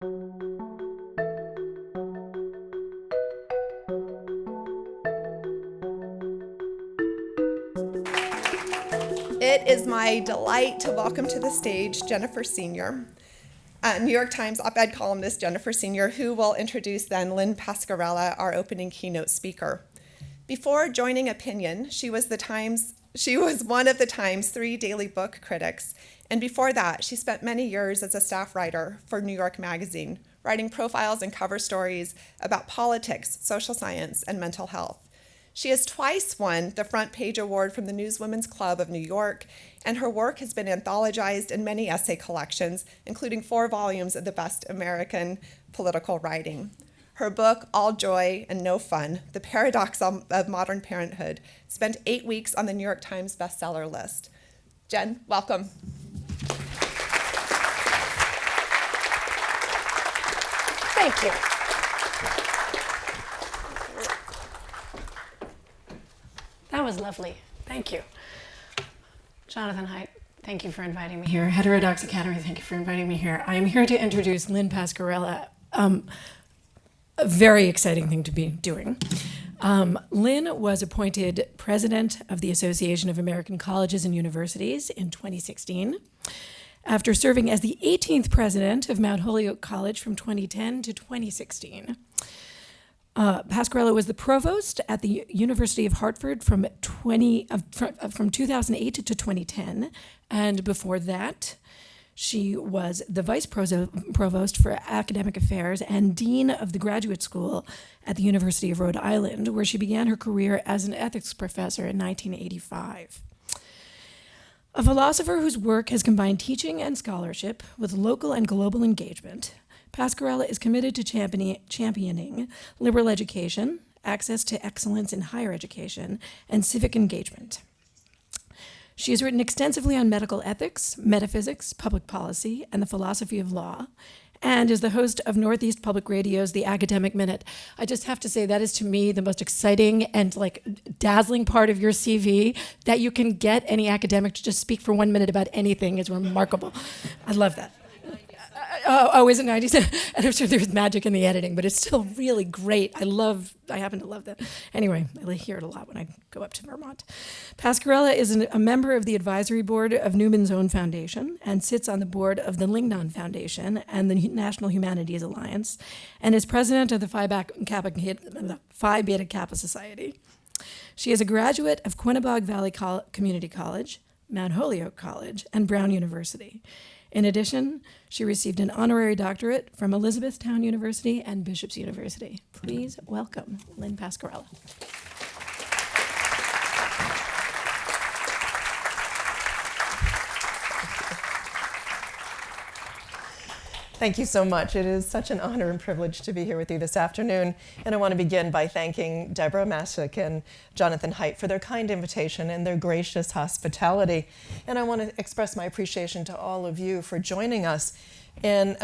It is my delight to welcome to the stage Jennifer Senior, New York Times op-ed columnist Jennifer Senior, who will introduce then Lynn Pasquerella, our opening keynote speaker. Before joining Opinion, she was one of the Times' 3 daily book critics, and before that, she spent many years as a staff writer for New York Magazine, writing profiles and cover stories about politics, social science, and mental health. She has twice won the Front Page Award from the Newswomen's Club of New York, and her work has been anthologized in many essay collections, including 4 volumes of the best American political writing. Her book, All Joy and No Fun, The Paradox of Modern Parenthood, spent 8 weeks on the New York Times bestseller list. Jen, welcome. Thank you. That was lovely. Thank you. Jonathan Haidt, thank you for inviting me here. Heterodox Academy, thank you for inviting me here. I am here to introduce Lynn Pasquerella. A very exciting thing to be doing. Lynn was appointed president of the Association of American Colleges and Universities in 2016, after serving as the 18th president of Mount Holyoke College from 2010 to 2016. Pasquerella was the provost at the University of Hartford from 2008 to 2010, and before that, she was the vice provost for academic affairs and dean of the graduate school at the University of Rhode Island, where she began her career as an ethics professor in 1985. A philosopher whose work has combined teaching and scholarship with local and global engagement, Pasquerella is committed to championing liberal education, access to excellence in higher education, and civic engagement. She has written extensively on medical ethics, metaphysics, public policy, and the philosophy of law, and is the host of Northeast Public Radio's The Academic Minute. I just have to say that is, to me, the most exciting and dazzling part of your CV. That you can get any academic to just speak for 1 minute about anything is remarkable. I love that. Is it 97? And I'm sure there's magic in the editing, but it's still really great. I happen to love that. Anyway, I hear it a lot when I go up to Vermont. Pasquerella is a member of the advisory board of Newman's Own Foundation and sits on the board of the Lingnan Foundation and the National Humanities Alliance, and is president of the Phi Beta Kappa Society. She is a graduate of Quinebaug Valley Community College, Mount Holyoke College, and Brown University. In addition, she received an honorary doctorate from Elizabethtown University and Bishop's University. Please welcome Lynn Pasquerella. Thank you so much. It is such an honor and privilege to be here with you this afternoon. And I want to begin by thanking Deborah Masick and Jonathan Haidt for their kind invitation and their gracious hospitality. And I want to express my appreciation to all of you for joining us in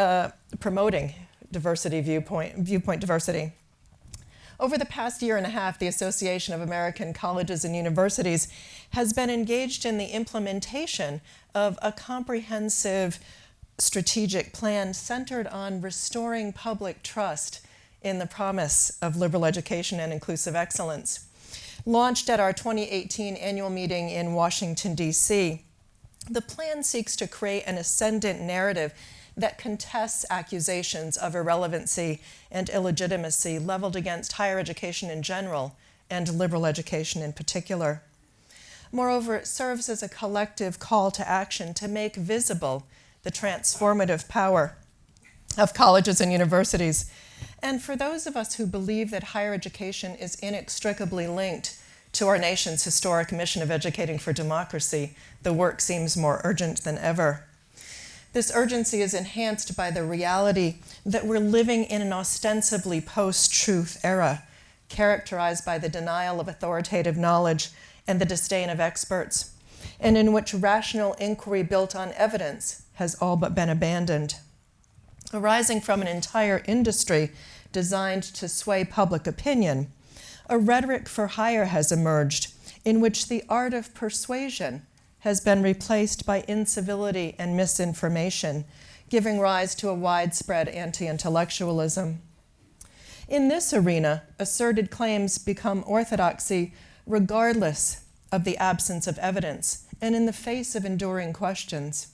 promoting viewpoint diversity. Over the past year and a half, the Association of American Colleges and Universities has been engaged in the implementation of a comprehensive strategic plan centered on restoring public trust in the promise of liberal education and inclusive excellence. Launched at our 2018 annual meeting in Washington, D.C., the plan seeks to create an ascendant narrative that contests accusations of irrelevancy and illegitimacy leveled against higher education in general and liberal education in particular. Moreover, it serves as a collective call to action to make visible the transformative power of colleges and universities. And for those of us who believe that higher education is inextricably linked to our nation's historic mission of educating for democracy, the work seems more urgent than ever. This urgency is enhanced by the reality that we're living in an ostensibly post-truth era, characterized by the denial of authoritative knowledge and the disdain of experts, and in which rational inquiry built on evidence has all but been abandoned. Arising from an entire industry designed to sway public opinion, a rhetoric for hire has emerged in which the art of persuasion has been replaced by incivility and misinformation, giving rise to a widespread anti-intellectualism. In this arena, asserted claims become orthodoxy regardless of the absence of evidence and in the face of enduring questions.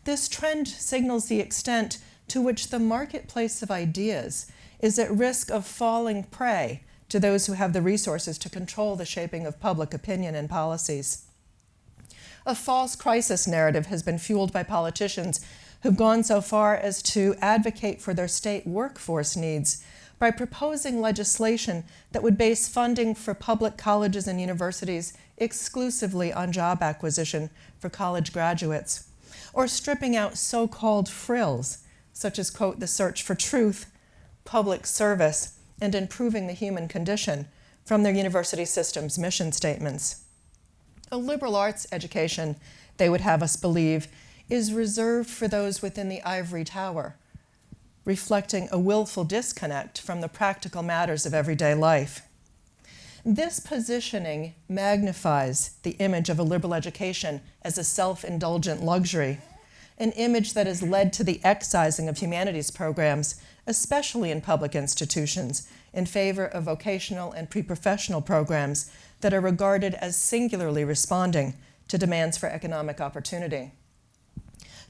This trend signals the extent to which the marketplace of ideas is at risk of falling prey to those who have the resources to control the shaping of public opinion and policies. A false crisis narrative has been fueled by politicians who've gone so far as to advocate for their state workforce needs by proposing legislation that would base funding for public colleges and universities exclusively on job acquisition for college graduates, or stripping out so-called frills, such as, quote, the search for truth, public service, and improving the human condition from their university system's mission statements. A liberal arts education, they would have us believe, is reserved for those within the ivory tower, reflecting a willful disconnect from the practical matters of everyday life. This positioning magnifies the image of a liberal education as a self-indulgent luxury, an image that has led to the excising of humanities programs, especially in public institutions, in favor of vocational and pre-professional programs that are regarded as singularly responding to demands for economic opportunity.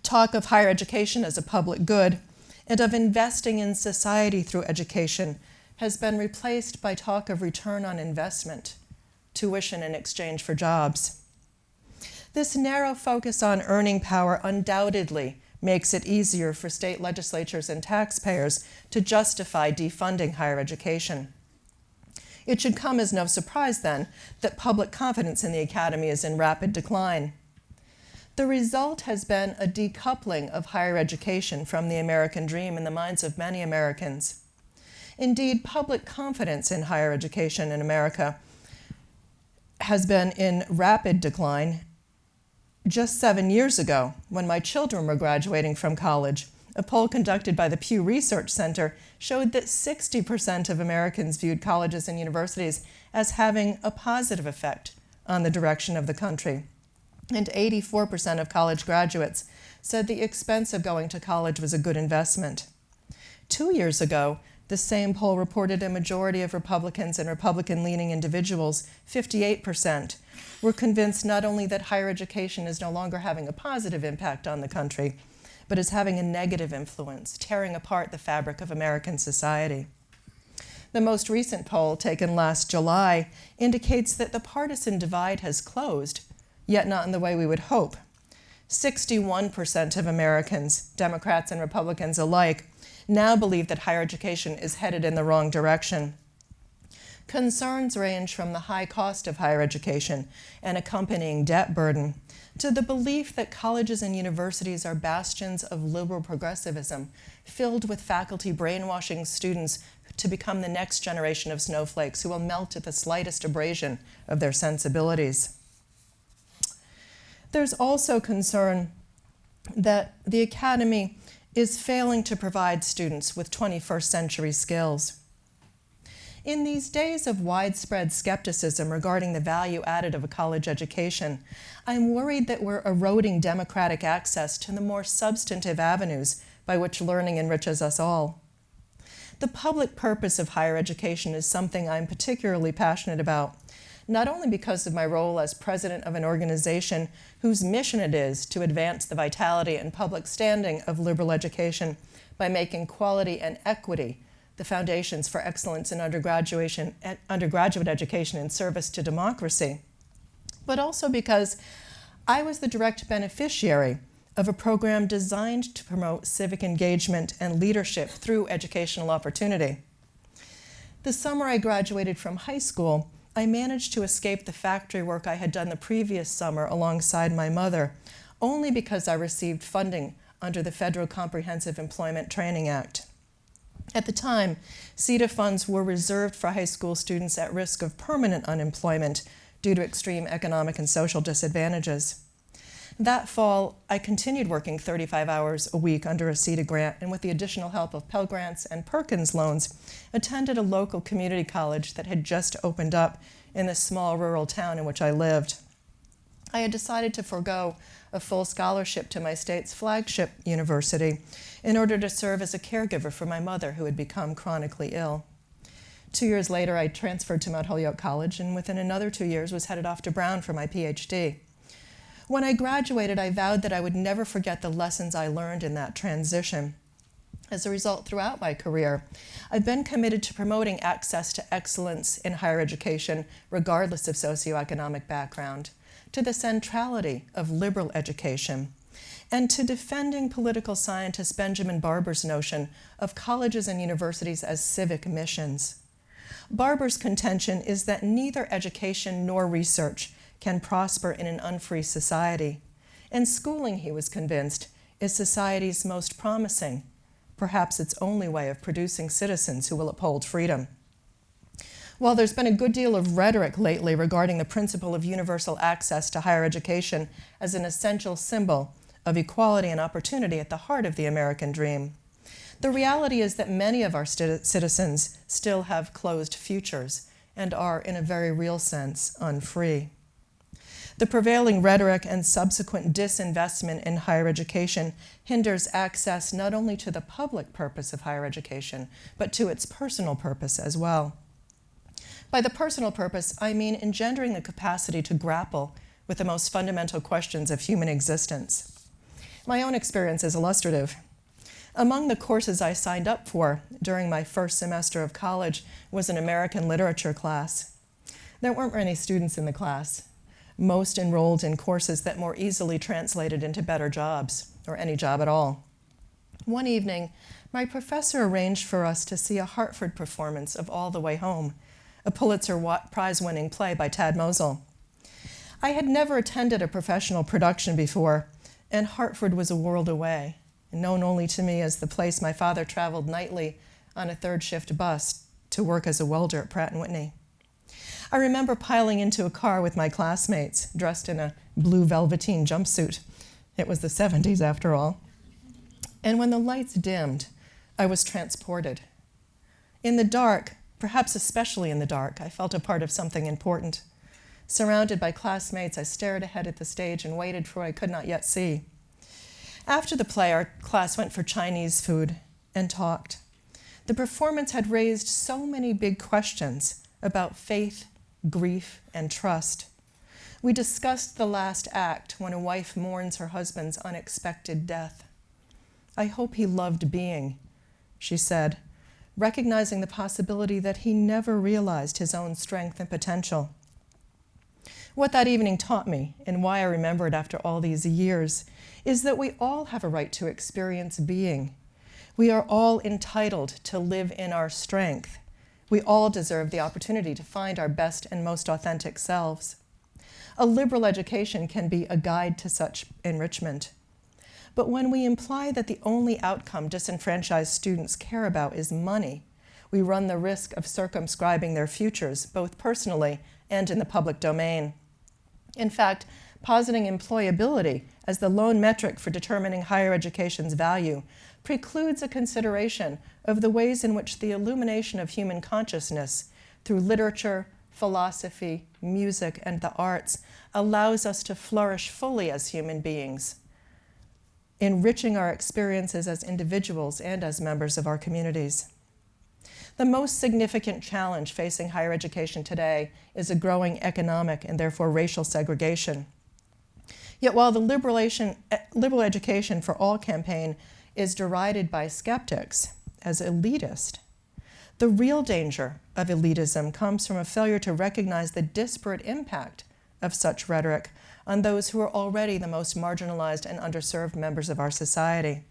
Talk of higher education as a public good and of investing in society through education has been replaced by talk of return on investment, tuition in exchange for jobs. This narrow focus on earning power undoubtedly makes it easier for state legislatures and taxpayers to justify defunding higher education. It should come as no surprise, then, that public confidence in the academy is in rapid decline. The result has been a decoupling of higher education from the American dream in the minds of many Americans. Indeed, public confidence in higher education in America has been in rapid decline. Just 7 years ago, when my children were graduating from college, a poll conducted by the Pew Research Center showed that 60% of Americans viewed colleges and universities as having a positive effect on the direction of the country. And 84% of college graduates said the expense of going to college was a good investment. 2 years ago, the same poll reported a majority of Republicans and Republican-leaning individuals, 58%, were convinced not only that higher education is no longer having a positive impact on the country, but is having a negative influence, tearing apart the fabric of American society. The most recent poll, taken last July, indicates that the partisan divide has closed, yet not in the way we would hope. 61% of Americans, Democrats and Republicans alike, now believe that higher education is headed in the wrong direction. Concerns range from the high cost of higher education and accompanying debt burden to the belief that colleges and universities are bastions of liberal progressivism, filled with faculty brainwashing students to become the next generation of snowflakes who will melt at the slightest abrasion of their sensibilities. There's also concern that the academy is failing to provide students with 21st century skills. In these days of widespread skepticism regarding the value added of a college education, I'm worried that we're eroding democratic access to the more substantive avenues by which learning enriches us all. The public purpose of higher education is something I'm particularly passionate about, not only because of my role as president of an organization whose mission it is to advance the vitality and public standing of liberal education by making quality and equity the foundations for excellence in undergraduate education in service to democracy, but also because I was the direct beneficiary of a program designed to promote civic engagement and leadership through educational opportunity. The summer I graduated from high school, I managed to escape the factory work I had done the previous summer alongside my mother, only because I received funding under the Federal Comprehensive Employment Training Act. At the time, CETA funds were reserved for high school students at risk of permanent unemployment due to extreme economic and social disadvantages. That fall, I continued working 35 hours a week under a CETA grant, and with the additional help of Pell Grants and Perkins loans, attended a local community college that had just opened up in the small rural town in which I lived. I had decided to forego a full scholarship to my state's flagship university in order to serve as a caregiver for my mother, who had become chronically ill. 2 years later, I transferred to Mount Holyoke College, and within another 2 years was headed off to Brown for my PhD. When I graduated, I vowed that I would never forget the lessons I learned in that transition. As a result, throughout my career, I've been committed to promoting access to excellence in higher education, regardless of socioeconomic background, to the centrality of liberal education, and to defending political scientist Benjamin Barber's notion of colleges and universities as civic missions. Barber's contention is that neither education nor research can prosper in an unfree society, and schooling, he was convinced, is society's most promising, perhaps its only way of producing citizens who will uphold freedom. While there's been a good deal of rhetoric lately regarding the principle of universal access to higher education as an essential symbol of equality and opportunity at the heart of the American dream, the reality is that many of our citizens still have closed futures and are, in a very real sense, unfree. The prevailing rhetoric and subsequent disinvestment in higher education hinders access not only to the public purpose of higher education, but to its personal purpose as well. By the personal purpose, I mean engendering the capacity to grapple with the most fundamental questions of human existence. My own experience is illustrative. Among the courses I signed up for during my first semester of college was an American literature class. There weren't many students in the class. Most enrolled in courses that more easily translated into better jobs, or any job at all. One evening, my professor arranged for us to see a Hartford performance of All the Way Home, a Pulitzer Prize-winning play by Tad Mosel. I had never attended a professional production before, and Hartford was a world away, known only to me as the place my father traveled nightly on a third-shift bus to work as a welder at Pratt & Whitney. I remember piling into a car with my classmates, dressed in a blue velveteen jumpsuit. It was the 70s, after all. And when the lights dimmed, I was transported. In the dark, perhaps especially in the dark, I felt a part of something important. Surrounded by classmates, I stared ahead at the stage and waited for what I could not yet see. After the play, our class went for Chinese food and talked. The performance had raised so many big questions about faith, grief, and trust. We discussed the last act when a wife mourns her husband's unexpected death. "I hope he loved being," she said, recognizing the possibility that he never realized his own strength and potential. What that evening taught me, and why I remember it after all these years, is that we all have a right to experience being. We are all entitled to live in our strength. We all deserve the opportunity to find our best and most authentic selves. A liberal education can be a guide to such enrichment. But when we imply that the only outcome disenfranchised students care about is money, we run the risk of circumscribing their futures, both personally and in the public domain. In fact, positing employability as the lone metric for determining higher education's value precludes a consideration of the ways in which the illumination of human consciousness through literature, philosophy, music, and the arts allows us to flourish fully as human beings, enriching our experiences as individuals and as members of our communities. The most significant challenge facing higher education today is a growing economic and therefore racial segregation. Yet while the liberal education for all campaign is derided by skeptics as elitist, the real danger of elitism comes from a failure to recognize the disparate impact of such rhetoric on those who are already the most marginalized and underserved members of our society.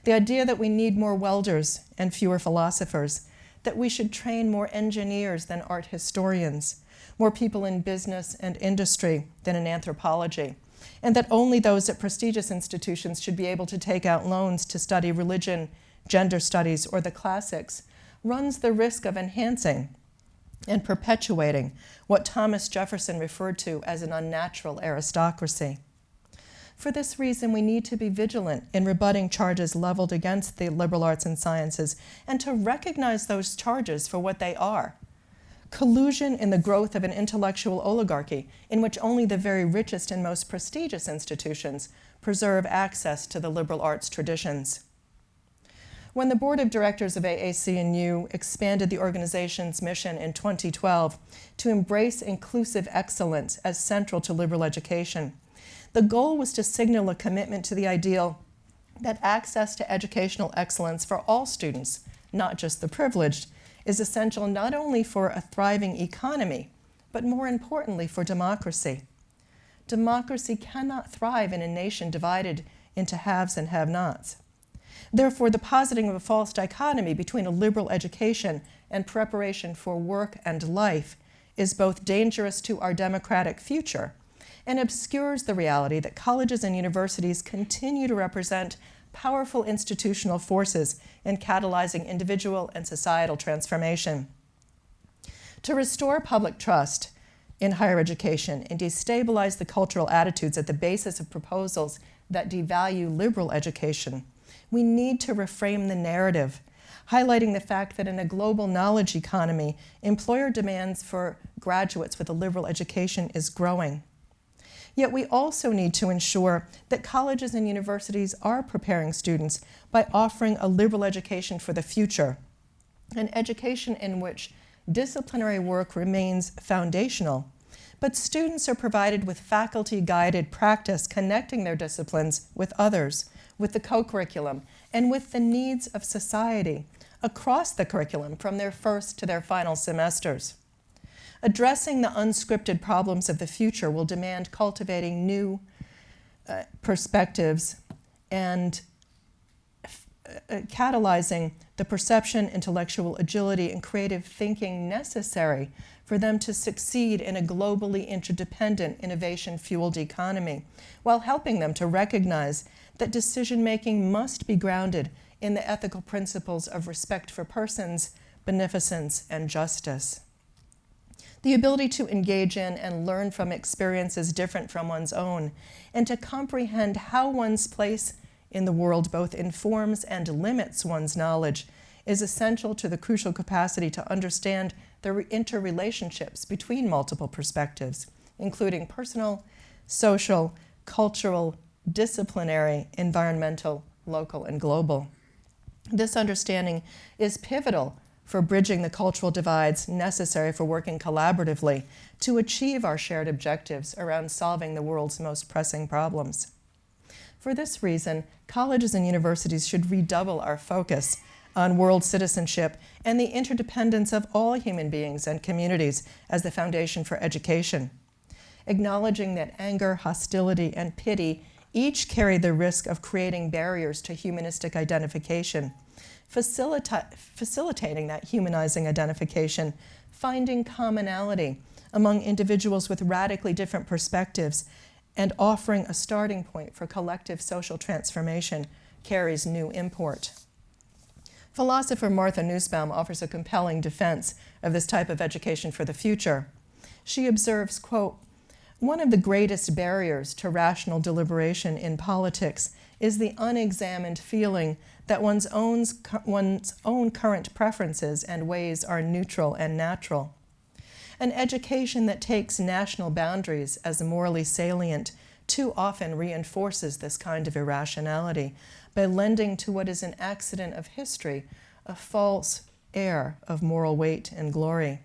The idea that we need more welders and fewer philosophers, that we should train more engineers than art historians, more people in business and industry than in anthropology, and that only those at prestigious institutions should be able to take out loans to study religion, gender studies, or the classics, runs the risk of enhancing and perpetuating what Thomas Jefferson referred to as an unnatural aristocracy. For this reason, we need to be vigilant in rebutting charges leveled against the liberal arts and sciences and to recognize those charges for what they are: collusion in the growth of an intellectual oligarchy in which only the very richest and most prestigious institutions preserve access to the liberal arts traditions. When the board of directors of AAC&U expanded the organization's mission in 2012 to embrace inclusive excellence as central to liberal education, the goal was to signal a commitment to the ideal that access to educational excellence for all students, not just the privileged, is essential not only for a thriving economy, but more importantly for democracy. Democracy cannot thrive in a nation divided into haves and have-nots. Therefore, the positing of a false dichotomy between a liberal education and preparation for work and life is both dangerous to our democratic future and obscures the reality that colleges and universities continue to represent powerful institutional forces in catalyzing individual and societal transformation. To restore public trust in higher education and destabilize the cultural attitudes at the basis of proposals that devalue liberal education, we need to reframe the narrative, highlighting the fact that in a global knowledge economy, employer demands for graduates with a liberal education is growing. Yet we also need to ensure that colleges and universities are preparing students by offering a liberal education for the future, an education in which disciplinary work remains foundational, but students are provided with faculty-guided practice connecting their disciplines with others, with the co-curriculum, and with the needs of society across the curriculum from their first to their final semesters. Addressing the unscripted problems of the future will demand cultivating new perspectives and catalyzing the perception, intellectual agility, and creative thinking necessary for them to succeed in a globally interdependent, innovation-fueled economy, while helping them to recognize that decision-making must be grounded in the ethical principles of respect for persons, beneficence, and justice. The ability to engage in and learn from experiences different from one's own, and to comprehend how one's place in the world both informs and limits one's knowledge is essential to the crucial capacity to understand the interrelationships between multiple perspectives, including personal, social, cultural, disciplinary, environmental, local, and global. This understanding is pivotal for bridging the cultural divides necessary for working collaboratively to achieve our shared objectives around solving the world's most pressing problems. For this reason, colleges and universities should redouble our focus on world citizenship and the interdependence of all human beings and communities as the foundation for education, acknowledging that anger, hostility, and pity each carry the risk of creating barriers to humanistic identification, facilitating that humanizing identification, finding commonality among individuals with radically different perspectives, and offering a starting point for collective social transformation carries new import. Philosopher Martha Nussbaum offers a compelling defense of this type of education for the future. She observes, quote, "One of the greatest barriers to rational deliberation in politics is the unexamined feeling that one's own current preferences and ways are neutral and natural. An education that takes national boundaries as morally salient too often reinforces this kind of irrationality by lending to what is an accident of history a false air of moral weight and glory."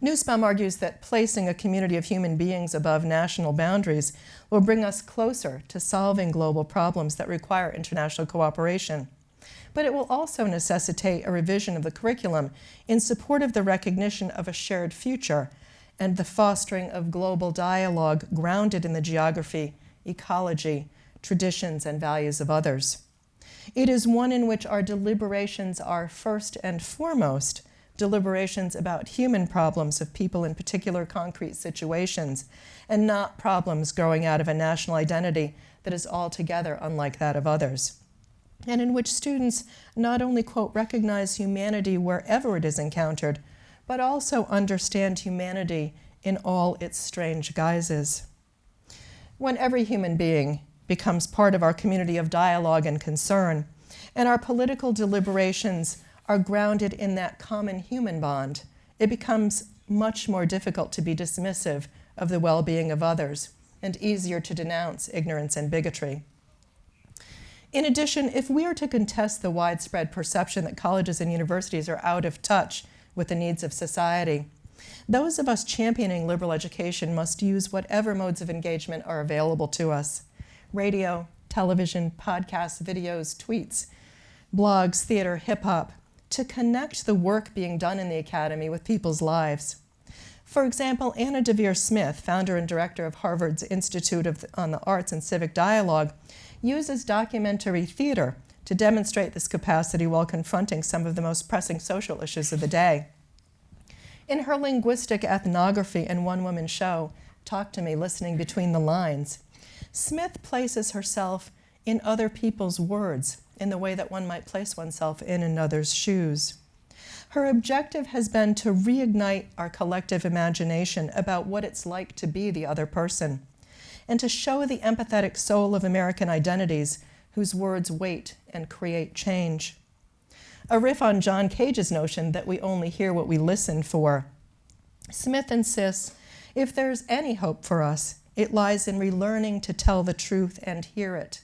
Nussbaum argues that placing a community of human beings above national boundaries will bring us closer to solving global problems that require international cooperation. But it will also necessitate a revision of the curriculum in support of the recognition of a shared future and the fostering of global dialogue grounded in the geography, ecology, traditions, and values of others. It is one in which our deliberations are first and foremost deliberations about human problems of people in particular concrete situations, and not problems growing out of a national identity that is altogether unlike that of others, and in which students not only, quote, recognize humanity wherever it is encountered, but also understand humanity in all its strange guises. When every human being becomes part of our community of dialogue and concern, and our political deliberations are grounded in that common human bond, it becomes much more difficult to be dismissive of the well-being of others and easier to denounce ignorance and bigotry. In addition, if we are to contest the widespread perception that colleges and universities are out of touch with the needs of society, those of us championing liberal education must use whatever modes of engagement are available to us: radio, television, podcasts, videos, tweets, blogs, theater, hip-hop, to connect the work being done in the academy with people's lives. For example, Anna DeVere Smith, founder and director of Harvard's Institute on the Arts and Civic Dialogue, uses documentary theater to demonstrate this capacity while confronting some of the most pressing social issues of the day. In her linguistic ethnography and one-woman show, Talk to Me, Listening Between the Lines, Smith places herself in other people's words in the way that one might place oneself in another's shoes. Her objective has been to reignite our collective imagination about what it's like to be the other person, and to show the empathetic soul of American identities whose words wait and create change. A riff on John Cage's notion that we only hear what we listen for. Smith insists, if there's any hope for us, it lies in relearning to tell the truth and hear it,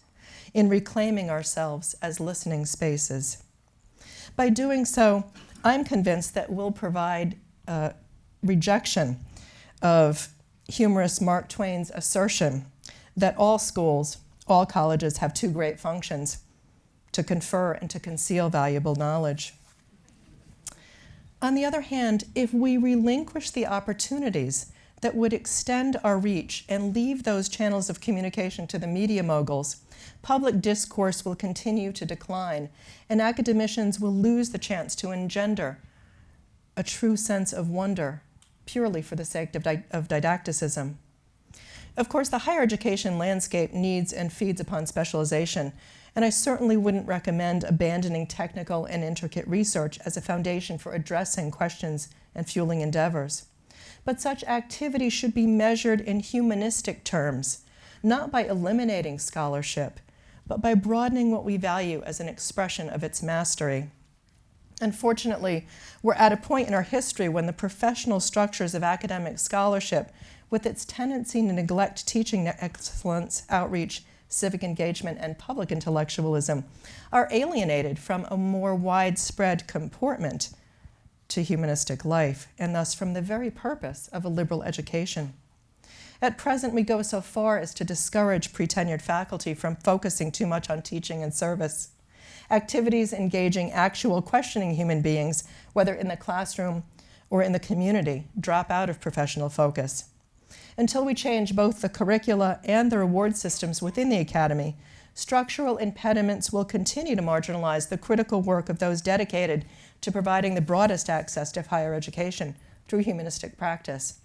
in reclaiming ourselves as listening spaces. By doing so, I'm convinced that we'll provide rejection of humorist Mark Twain's assertion that all schools, all colleges have two great functions: to confer and to conceal valuable knowledge. On the other hand, if we relinquish the opportunities that would extend our reach and leave those channels of communication to the media moguls, public discourse will continue to decline, and academicians will lose the chance to engender a true sense of wonder purely for the sake of didacticism. Of course, the higher education landscape needs and feeds upon specialization, and I certainly wouldn't recommend abandoning technical and intricate research as a foundation for addressing questions and fueling endeavors. But such activity should be measured in humanistic terms, not by eliminating scholarship, but by broadening what we value as an expression of its mastery. Unfortunately, we're at a point in our history when the professional structures of academic scholarship, with its tendency to neglect teaching excellence, outreach, civic engagement, and public intellectualism, are alienated from a more widespread comportment to humanistic life, and thus from the very purpose of a liberal education. At present, we go so far as to discourage pre-tenured faculty from focusing too much on teaching and service. Activities engaging actual questioning human beings, whether in the classroom or in the community, drop out of professional focus. Until we change both the curricula and the reward systems within the academy, structural impediments will continue to marginalize the critical work of those dedicated to providing the broadest access to higher education through humanistic practice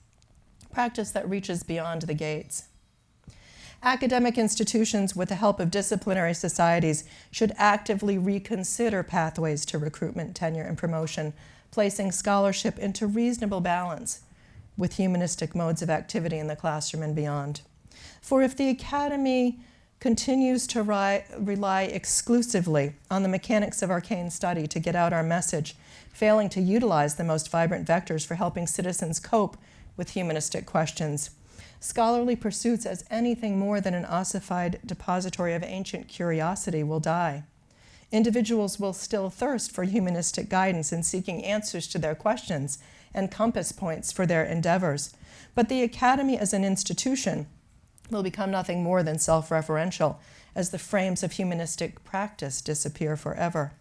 that reaches beyond the gates. Academic institutions, with the help of disciplinary societies, should actively reconsider pathways to recruitment, tenure, and promotion, placing scholarship into reasonable balance with humanistic modes of activity in the classroom and beyond. For if the academy continues to rely exclusively on the mechanics of arcane study to get out our message, failing to utilize the most vibrant vectors for helping citizens cope with humanistic questions, scholarly pursuits as anything more than an ossified depository of ancient curiosity will die. Individuals will still thirst for humanistic guidance in seeking answers to their questions and compass points for their endeavors, but the academy as an institution will become nothing more than self-referential as the frames of humanistic practice disappear forever.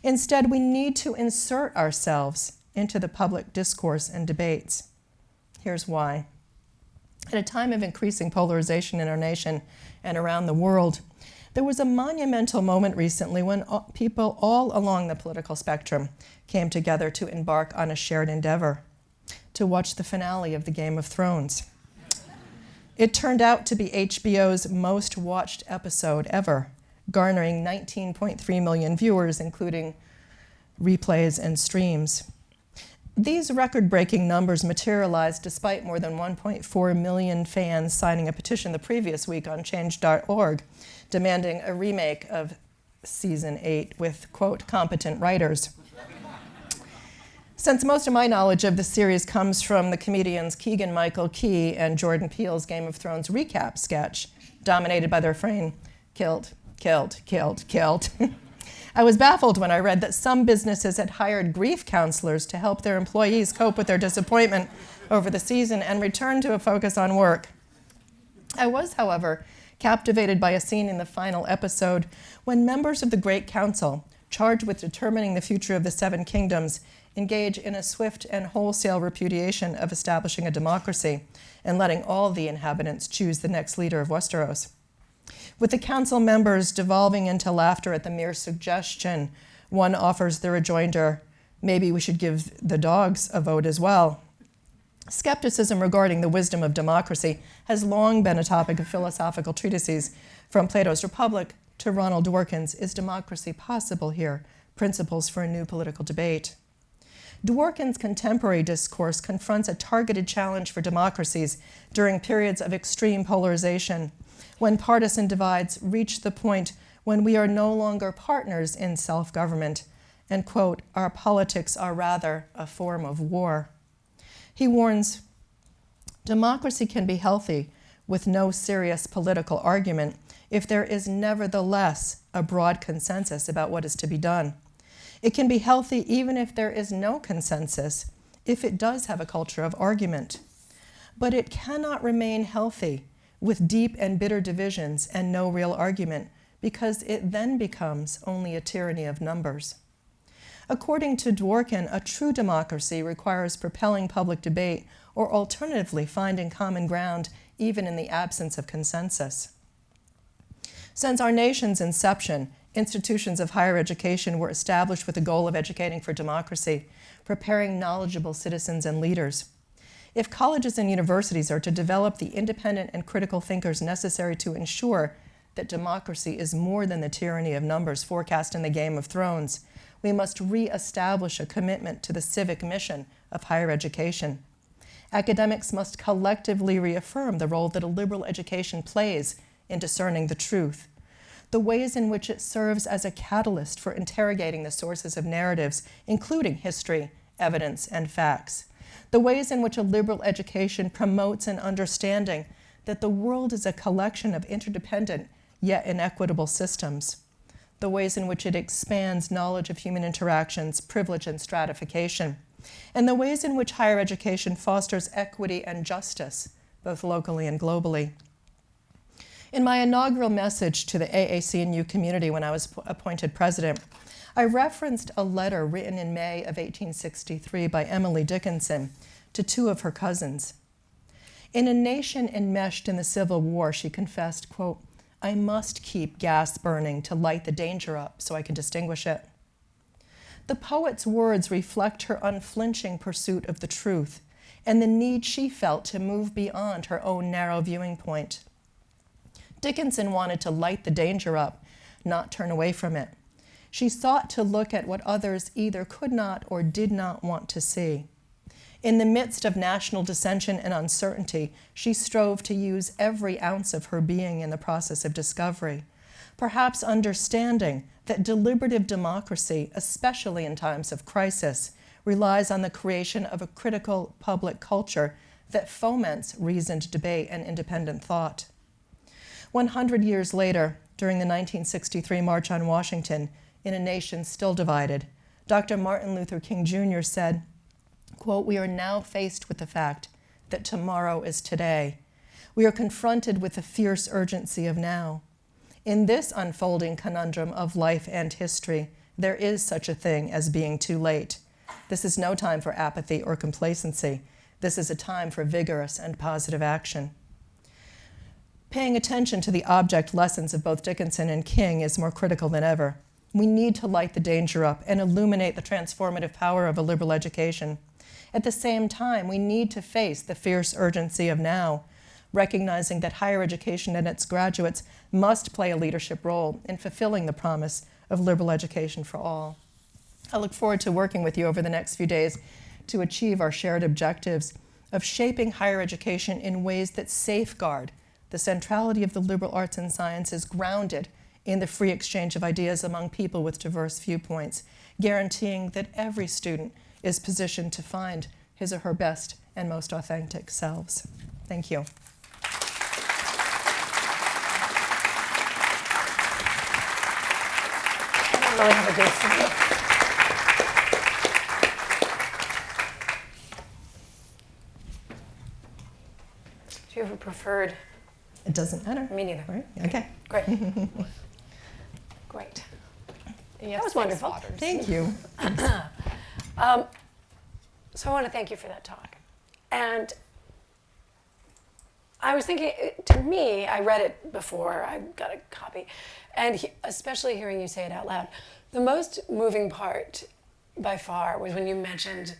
Instead, we need to insert ourselves into the public discourse and debates. Here's why. At a time of increasing polarization in our nation and around the world, there was a monumental moment recently when people all along the political spectrum came together to embark on a shared endeavor, to watch the finale of the Game of Thrones. It turned out to be HBO's most watched episode ever, garnering 19.3 million viewers, including replays and streams. These record-breaking numbers materialized despite more than 1.4 million fans signing a petition the previous week on change.org, demanding a remake of season 8 with, quote, competent writers. Since most of my knowledge of the series comes from the comedians Keegan-Michael Key and Jordan Peele's Game of Thrones recap sketch, dominated by the refrain, killed, killed, killed, killed, I was baffled when I read that some businesses had hired grief counselors to help their employees cope with their disappointment over the season and return to a focus on work. I was, however, captivated by a scene in the final episode when members of the Great Council, charged with determining the future of the Seven Kingdoms, engage in a swift and wholesale repudiation of establishing a democracy and letting all the inhabitants choose the next leader of Westeros. With the council members devolving into laughter at the mere suggestion, one offers the rejoinder, maybe we should give the dogs a vote as well. Skepticism regarding the wisdom of democracy has long been a topic of philosophical treatises, from Plato's Republic to Ronald Dworkin's Is Democracy Possible Here? Principles for a New Political Debate. Dworkin's contemporary discourse confronts a targeted challenge for democracies during periods of extreme polarization, when partisan divides reach the point when we are no longer partners in self-government, and, quote, our politics are rather a form of war. He warns, democracy can be healthy with no serious political argument if there is nevertheless a broad consensus about what is to be done. It can be healthy even if there is no consensus, if it does have a culture of argument. But it cannot remain healthy with deep and bitter divisions and no real argument, because it then becomes only a tyranny of numbers. According to Dworkin, a true democracy requires propelling public debate or alternatively finding common ground even in the absence of consensus. Since our nation's inception, institutions of higher education were established with the goal of educating for democracy, preparing knowledgeable citizens and leaders. If colleges and universities are to develop the independent and critical thinkers necessary to ensure that democracy is more than the tyranny of numbers forecast in the Game of Thrones, we must re-establish a commitment to the civic mission of higher education. Academics must collectively reaffirm the role that a liberal education plays in discerning the truth, the ways in which it serves as a catalyst for interrogating the sources of narratives, including history, evidence, and facts, the ways in which a liberal education promotes an understanding that the world is a collection of interdependent yet inequitable systems, the ways in which it expands knowledge of human interactions, privilege, and stratification, and the ways in which higher education fosters equity and justice, both locally and globally. In my inaugural message to the AAC&U community when I was appointed president, I referenced a letter written in May of 1863 by Emily Dickinson to two of her cousins. In a nation enmeshed in the Civil War, she confessed, quote, I must keep gas burning to light the danger up so I can distinguish it. The poet's words reflect her unflinching pursuit of the truth and the need she felt to move beyond her own narrow viewing point. Dickinson wanted to light the danger up, not turn away from it. She sought to look at what others either could not or did not want to see. In the midst of national dissension and uncertainty, she strove to use every ounce of her being in the process of discovery, perhaps understanding that deliberative democracy, especially in times of crisis, relies on the creation of a critical public culture that foments reasoned debate and independent thought. 100 years later, during the 1963 March on Washington, in a nation still divided, Dr. Martin Luther King Jr. said, quote, we are now faced with the fact that tomorrow is today. We are confronted with the fierce urgency of now. In this unfolding conundrum of life and history, there is such a thing as being too late. This is no time for apathy or complacency. This is a time for vigorous and positive action. Paying attention to the object lessons of both Dickinson and King is more critical than ever. We need to light the danger up and illuminate the transformative power of a liberal education. At the same time, we need to face the fierce urgency of now, recognizing that higher education and its graduates must play a leadership role in fulfilling the promise of liberal education for all. I look forward to working with you over the next few days to achieve our shared objectives of shaping higher education in ways that safeguard the centrality of the liberal arts and sciences grounded in the free exchange of ideas among people with diverse viewpoints, guaranteeing that every student is positioned to find his or her best and most authentic selves. Thank you. I don't really have a good feeling. Do you have a preferred? It doesn't matter. Me neither. Right? Okay. Great. Great. That was wonderful. Thank you. So I want to thank you for that talk. And I was thinking, to me, I read it before, I got a copy, and especially hearing you say it out loud, the most moving part by far was when you mentioned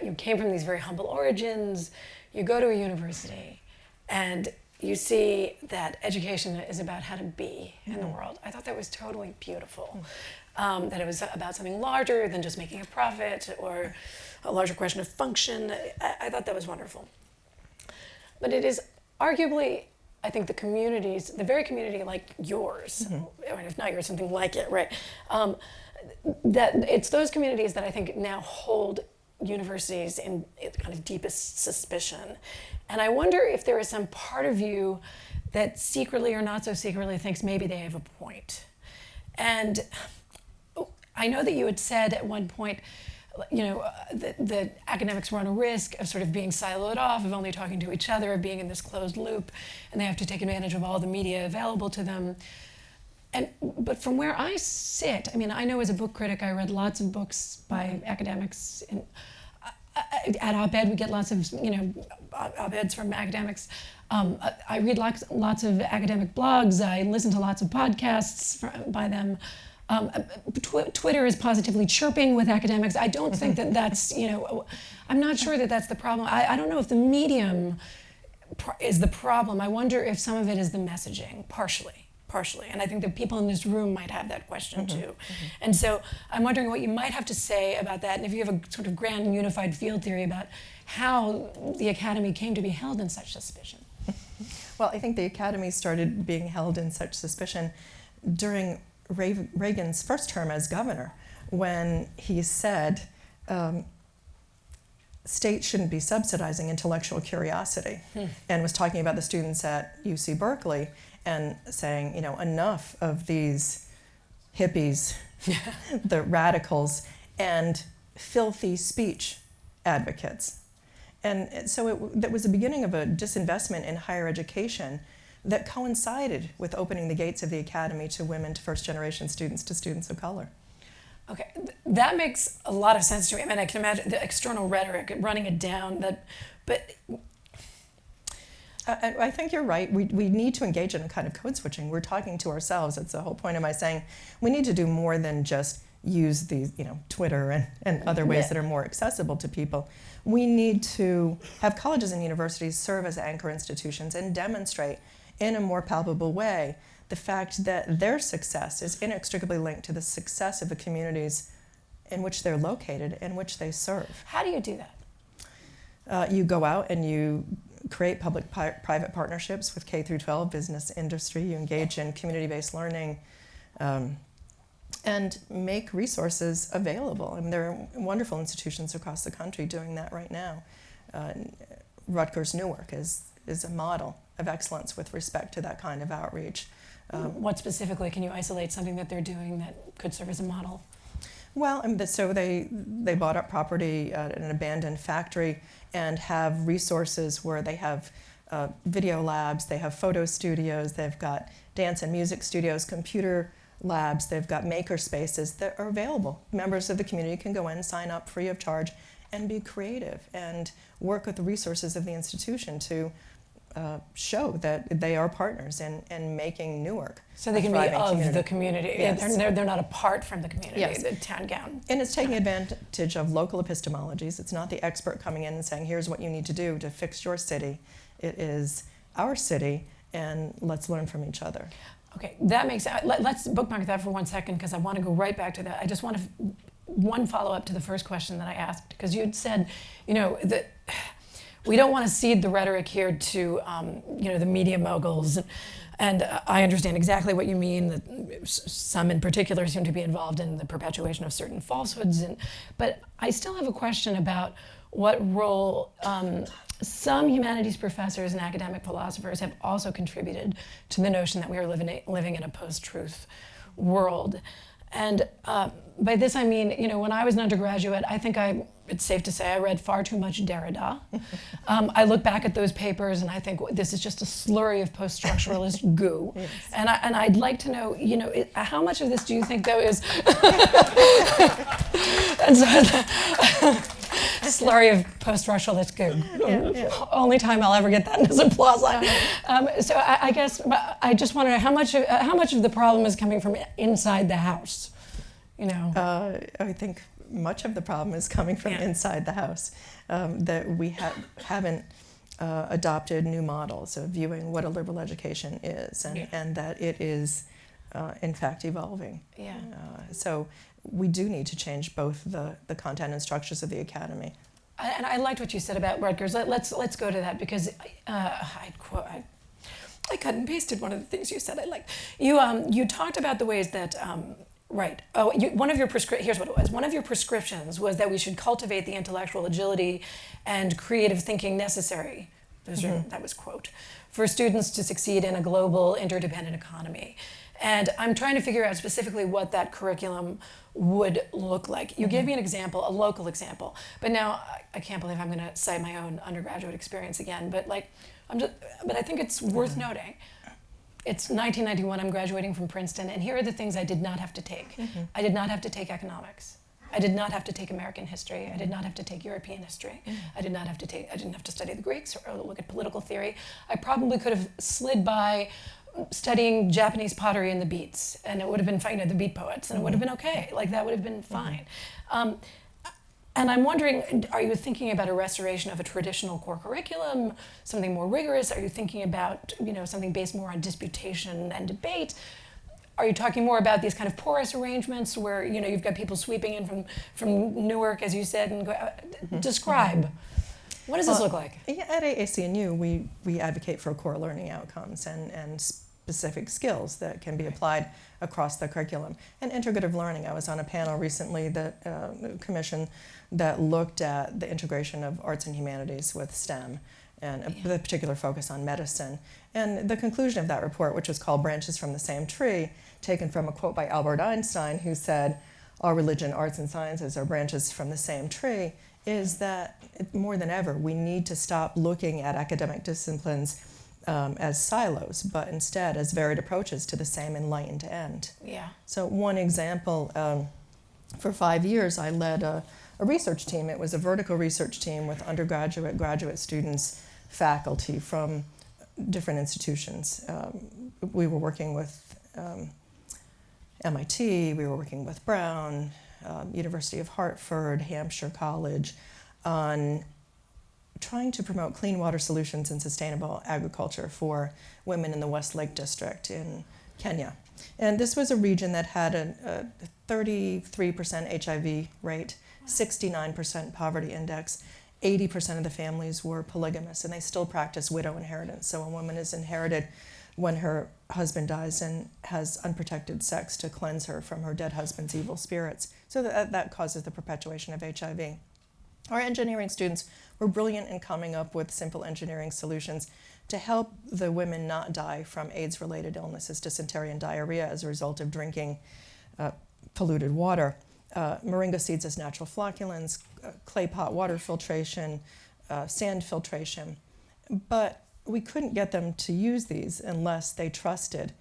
you came from these very humble origins, you go to a university, and you see that education is about how to be in the world. I thought that was totally beautiful. That it was about something larger than just making a profit or a larger question of function. I thought that was wonderful. But it is arguably, I think, the communities, the very community like yours, or if not yours, something like it, right? That it's those communities that I think now hold universities in kind of deepest suspicion. And I wonder if there is some part of you that secretly or not so secretly thinks maybe they have a point. And I know that you had said at one point, you know, that academics run a risk of sort of being siloed off, of only talking to each other, of being in this closed loop, and they have to take advantage of all the media available to them. But from where I sit, I mean, I know as a book critic, I read lots of books by academics. At op-ed, we get lots of, you know, op-eds from academics. I read lots of academic blogs. I listen to lots of podcasts by them. Twitter is positively chirping with academics. I don't think that that's, you know, I'm not sure that that's the problem. I don't know if the medium is the problem. I wonder if some of it is the messaging, partially. And I think that people in this room might have that question too. And so I'm wondering what you might have to say about that, and if you have a sort of grand unified field theory about how the academy came to be held in such suspicion. Well, I think the academy started being held in such suspicion during Reagan's first term as governor, when he said states shouldn't be subsidizing intellectual curiosity, and was talking about the students at UC Berkeley and saying, you know, enough of these hippies, the radicals, and filthy speech advocates. And so that was the beginning of a disinvestment in higher education that coincided with opening the gates of the academy to women, to first-generation students, to students of color. Okay, that makes a lot of sense to me. I mean, I can imagine the external rhetoric, running it down, but I think you're right. We need to engage in a kind of code switching. We're talking to ourselves. That's the whole point of my saying we need to do more than just use these, you know, Twitter and other ways that are more accessible to people. We need to have colleges and universities serve as anchor institutions and demonstrate in a more palpable way the fact that their success is inextricably linked to the success of the communities in which they're located, in which they serve. How do you do that? You go out and you create public-private partnerships with K through 12, business, industry. You engage in community-based learning and make resources available. I mean, there are wonderful institutions across the country doing that right now. Rutgers Newark is a model of excellence with respect to that kind of outreach. What specifically, can you isolate something that they're doing that could serve as a model? Well, so they bought up property at an abandoned factory and have resources where they have video labs, they have photo studios, they've got dance and music studios, computer labs, they've got maker spaces that are available. Members of the community can go in, sign up free of charge, and be creative and work with the resources of the institution to show that they are partners in making Newark. So they can be of the community. Yes. They're not apart from the community, yes. The town gown. And it's taking advantage of local epistemologies. It's not the expert coming in and saying, here's what you need to do to fix your city. It is our city, and let's learn from each other. Okay, that makes sense. Let's bookmark that for 1 second, because I want to go right back to that. I just want one follow-up to the first question that I asked, because you had said, you know, that we don't want to cede the rhetoric here to the media moguls. And I understand exactly what you mean, that some in particular seem to be involved in the perpetuation of certain falsehoods. But I still have a question about what role some humanities professors and academic philosophers have also contributed to the notion that we are living in a post-truth world. And by this I mean, when I was an undergraduate, I think it's safe to say I read far too much Derrida. I look back at those papers and I think this is just a slurry of post-structuralist goo. Yes. And I'd like to know, how much of this do you think though is and so slurry of post-structuralist goo. Only time I'll ever get that in is applause. So I guess I just want to know how much of the problem is coming from inside the house. I think much of the problem is coming from inside the house, that we haven't adopted new models of viewing what a liberal education is, and that it is in fact evolving. So we do need to change both the content and structures of the academy. And I liked what you said about Rutgers. Let's go to that, because I cut and pasted one of the things you said. I like you talked about the ways that right. Oh, here's what it was. One of your prescriptions was that we should cultivate the intellectual agility and creative thinking necessary. That was quote, for students to succeed in a global interdependent economy. And I'm trying to figure out specifically what that curriculum would look like. You gave me an example, a local example, but now I can't believe I'm going to cite my own undergraduate experience again. But but I think it's worth noting. It's 1991, I'm graduating from Princeton, and here are the things I did not have to take. I did not have to take economics. I did not have to take American history. I did not have to take European history. I didn't have to study the Greeks or look at political theory. I probably could have slid by studying Japanese pottery and the beats, and it would have been fine, the beat poets, and it would have been okay. That would have been fine. And I'm wondering, are you thinking about a restoration of a traditional core curriculum, something more rigorous? Are you thinking about, something based more on disputation and debate? Are you talking more about these kind of porous arrangements where, you've got people sweeping in from Newark, as you said, and describe. What does this look like? At ACNU, we advocate for core learning outcomes and specific skills that can be applied across the curriculum. And integrative learning, I was on a panel recently that commission that looked at the integration of arts and humanities with STEM, and with a particular focus on medicine. And the conclusion of that report, which was called Branches from the Same Tree, taken from a quote by Albert Einstein, who said, "All religion, arts, and sciences are branches from the same tree," is that more than ever, we need to stop looking at academic disciplines as silos, but instead as varied approaches to the same enlightened end. So one example, for 5 years, I led a research team. It was a vertical research team with undergraduate, graduate students, faculty from different institutions. We were working with MIT, we were working with Brown, University of Hartford, Hampshire College, on trying to promote clean water solutions and sustainable agriculture for women in the West Lake District in Kenya. And this was a region that had a 33% HIV rate, 69% poverty index, 80% of the families were polygamous, and they still practice widow inheritance. So a woman is inherited when her husband dies and has unprotected sex to cleanse her from her dead husband's evil spirits. So that causes the perpetuation of HIV. Our engineering students were brilliant in coming up with simple engineering solutions to help the women not die from AIDS-related illnesses, dysentery and diarrhea, as a result of drinking polluted water. Moringa seeds as natural flocculants, clay pot water filtration, sand filtration. But we couldn't get them to use these unless they trusted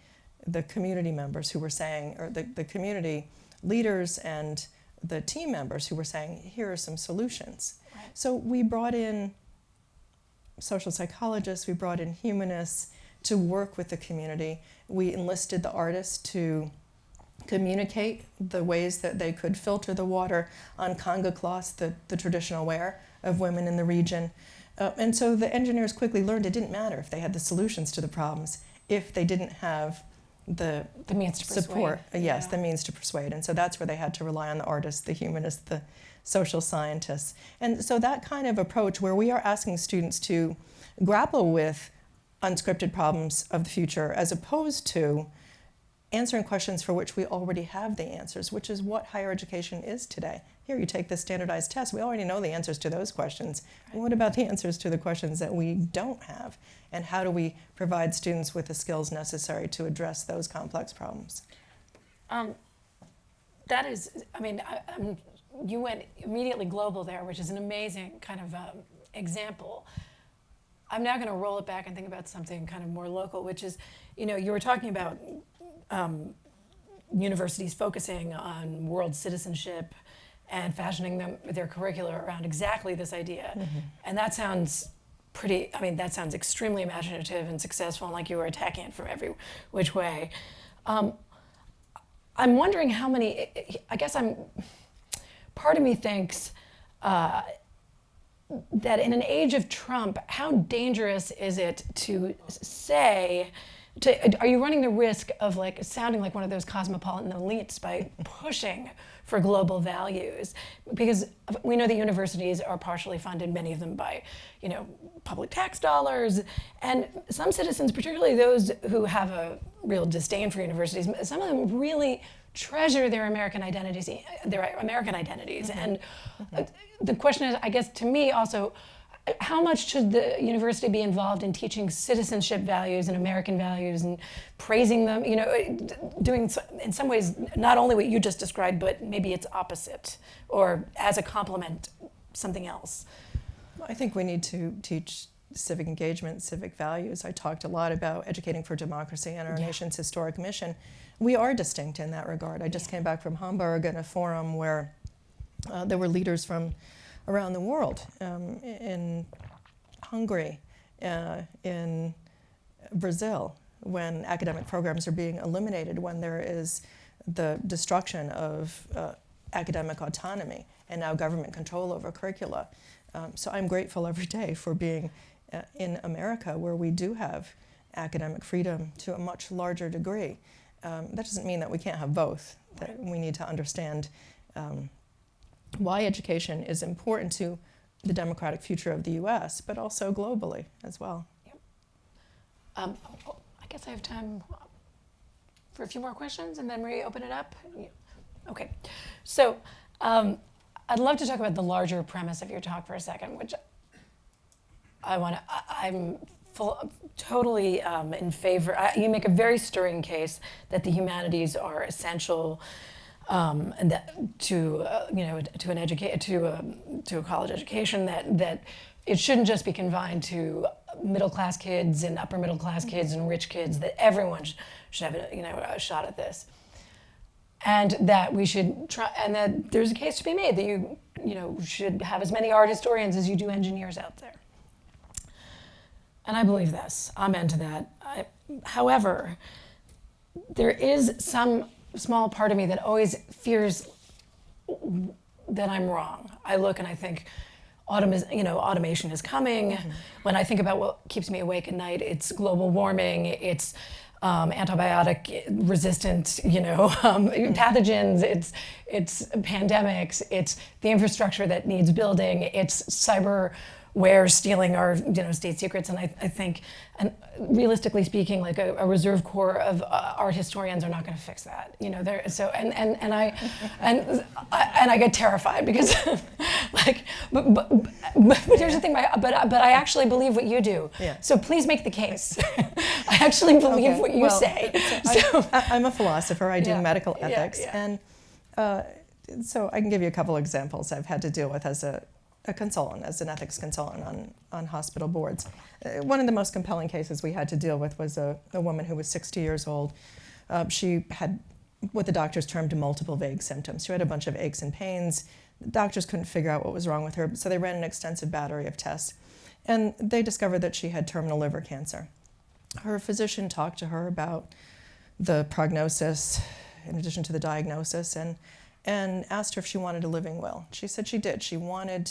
the community members who were saying, or the community leaders and the team members who were saying, here are some solutions. Right. So we brought in social psychologists, we brought in humanists to work with the community. We enlisted the artists to communicate the ways that they could filter the water on conga cloths, the traditional wear of women in the region. And so the engineers quickly learned it didn't matter if they had the solutions to the problems if they didn't have the means to support, persuade. yes, the means to persuade. And so that's where they had to rely on the artists, the humanists, the social scientists. And so that kind of approach where we are asking students to grapple with unscripted problems of the future as opposed to answering questions for which we already have the answers, which is what higher education is today. Here, you take the standardized test. We already know the answers to those questions. And what about the answers to the questions that we don't have? And how do we provide students with the skills necessary to address those complex problems? That is, I mean, you went immediately global there, which is an amazing kind of example. I'm now going to roll it back and think about something kind of more local, which is, you were talking about universities focusing on world citizenship and fashioning their curricula around exactly this idea. Mm-hmm. And that sounds that sounds extremely imaginative and successful, and like you were attacking it from every which way. I'm wondering how many, part of me thinks that in an age of Trump, how dangerous is it to say, are you running the risk of like sounding like one of those cosmopolitan elites by pushing for global values? Because we know that universities are partially funded, many of them by, public tax dollars, and some citizens, particularly those who have a real disdain for universities, some of them really treasure their American identities. Mm-hmm. And the question is, I guess, to me also, how much should the university be involved in teaching citizenship values and American values and praising them, doing in some ways not only what you just described, but maybe its opposite, or as a complement, something else? I think we need to teach civic engagement, civic values. I talked a lot about educating for democracy and our nation's historic mission. We are distinct in that regard. I just came back from Hamburg in a forum where there were leaders from around the world, in Hungary, in Brazil, when academic programs are being eliminated, when there is the destruction of academic autonomy and now government control over curricula. So I'm grateful every day for being in America, where we do have academic freedom to a much larger degree. That doesn't mean that we can't have both, that we need to understand why education is important to the democratic future of the U.S., but also globally as well. Yep. I guess I have time for a few more questions, and then we open it up. Yeah. Okay. So I'd love to talk about the larger premise of your talk for a second, which I'm totally in favor. You make a very stirring case that the humanities are essential and that to a college education, that it shouldn't just be confined to middle class kids and upper middle class kids and rich kids, that everyone should have a shot at this, and that we should try, and that there's a case to be made that you should have as many art historians as you do engineers out there. And I believe this. Amen to that. However, there is some small part of me that always fears that I'm wrong. I look and I think, automation is coming. Mm-hmm. When I think about what keeps me awake at night, it's global warming, it's antibiotic resistant, pathogens, it's pandemics, it's the infrastructure that needs building, it's cyberware stealing our state secrets. And I think, and realistically speaking, like a reserve corps of art historians are not going to fix that. I get terrified because but here's the thing, but I actually believe what you do. Yeah. So please make the case. I actually believe what you say. I'm a philosopher. I do medical ethics, and so I can give you a couple examples I've had to deal with as a consultant, as an ethics consultant on hospital boards. One of the most compelling cases we had to deal with was a woman who was 60 years old. She had what the doctors termed multiple vague symptoms. She had a bunch of aches and pains. The doctors couldn't figure out what was wrong with her, so they ran an extensive battery of tests. And they discovered that she had terminal liver cancer. Her physician talked to her about the prognosis, in addition to the diagnosis, and asked her if she wanted a living will. She said she did. She wanted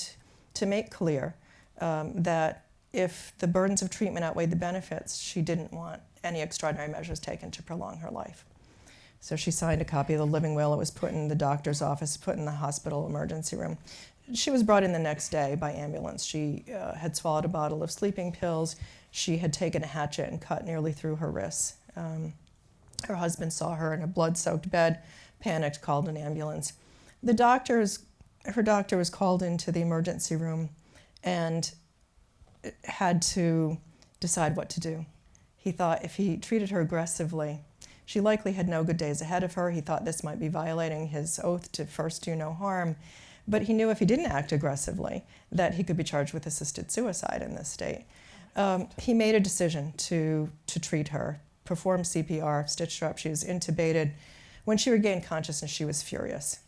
to make clear that if the burdens of treatment outweighed the benefits, she didn't want any extraordinary measures taken to prolong her life. So she signed a copy of the living will. It was put in the doctor's office, put in the hospital emergency room. She was brought in the next day by ambulance. She had swallowed a bottle of sleeping pills. She had taken a hatchet and cut nearly through her wrists. Her husband saw her in a blood-soaked bed, panicked, called an ambulance. Her doctor was called into the emergency room and had to decide what to do. He thought if he treated her aggressively, she likely had no good days ahead of her. He thought this might be violating his oath to first do no harm. But he knew if he didn't act aggressively, that he could be charged with assisted suicide in this state. He made a decision to treat her, perform CPR, stitched her up. She was intubated. When she regained consciousness, she was furious.